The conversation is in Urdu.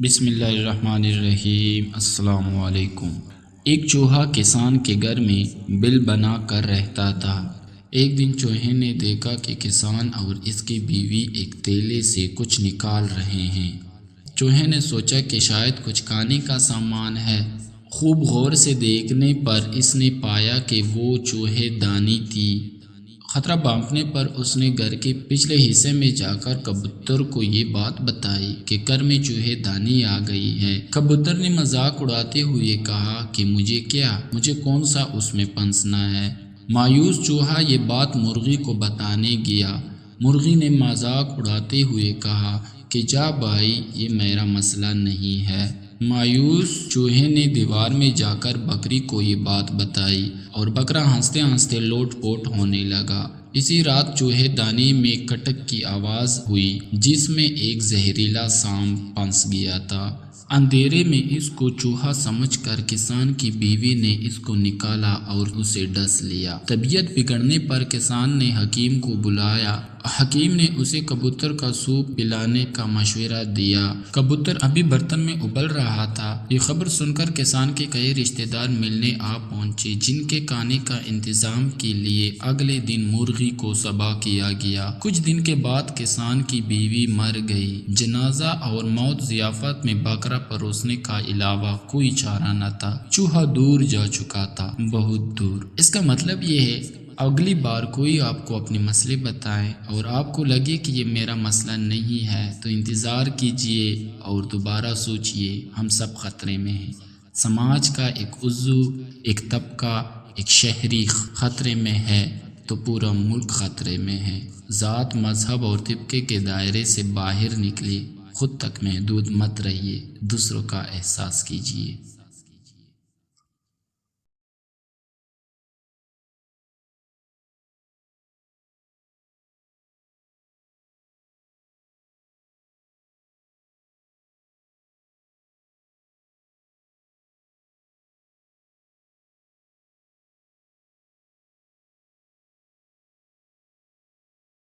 بسم اللہ الرحمن الرحیم۔ السلام علیکم۔ ایک چوہا کسان کے گھر میں بل بنا کر رہتا تھا۔ ایک دن چوہے نے دیکھا کہ کسان اور اس کی بیوی ایک تیلے سے کچھ نکال رہے ہیں۔ چوہے نے سوچا کہ شاید کچھ کھانے کا سامان ہے۔ خوب غور سے دیکھنے پر اس نے پایا کہ وہ چوہے دانی تھی۔ خطرہ بھانپنے پر اس نے گھر کے پچھلے حصے میں جا کر کبوتر کو یہ بات بتائی کہ گھر میں چوہے دانی آ گئی ہے۔ کبوتر نے مذاق اڑاتے ہوئے کہا کہ مجھے کون سا اس میں پھنسنا ہے۔ مایوس چوہا یہ بات مرغی کو بتانے گیا۔ مرغی نے مذاق اڑاتے ہوئے کہا کہ جا بھائی، یہ میرا مسئلہ نہیں ہے۔ مایوس چوہے نے دیوار میں جا کر بکری کو یہ بات بتائی اور بکرا ہنستے ہنستے لوٹ پوٹ ہونے لگا۔ اسی رات چوہے دانی میں کٹک کی آواز ہوئی جس میں ایک زہریلا سانپ پھنس گیا تھا۔ اندھیرے میں اس کو چوہا سمجھ کر کسان کی بیوی نے اس کو نکالا اور اسے ڈس لیا۔ طبیعت بگڑنے پر کسان نے حکیم کو بلایا۔ حکیم نے اسے کبوتر کا سوپ پلانے کا مشورہ دیا۔ کبوتر ابھی برتن میں ابل رہا تھا۔ یہ خبر سن کر کسان کے کئی رشتہ دار ملنے آ پہنچے، جن کے کھانے کا انتظام کے لیے اگلے دن مرغی کو ذبح کیا گیا۔ کچھ دن کے بعد کسان کی بیوی مر گئی۔ جنازہ اور موت ضیافت میں بکرا پروسنے کا علاوہ کوئی چارہ نہ تھا۔ چوہا دور جا چکا تھا، بہت دور۔ اس کا مطلب یہ ہے اگلی بار کوئی آپ کو اپنے مسئلے بتائے اور آپ کو لگے کہ یہ میرا مسئلہ نہیں ہے تو انتظار کیجئے اور دوبارہ سوچئے۔ ہم سب خطرے میں ہیں۔ سماج کا ایک عضو، ایک طبقہ، ایک شہری خطرے میں ہے تو پورا ملک خطرے میں ہے۔ ذات، مذہب اور طبقے کے دائرے سے باہر نکلے، خود تک محدود مت رہیے، دوسروں کا احساس کیجئے۔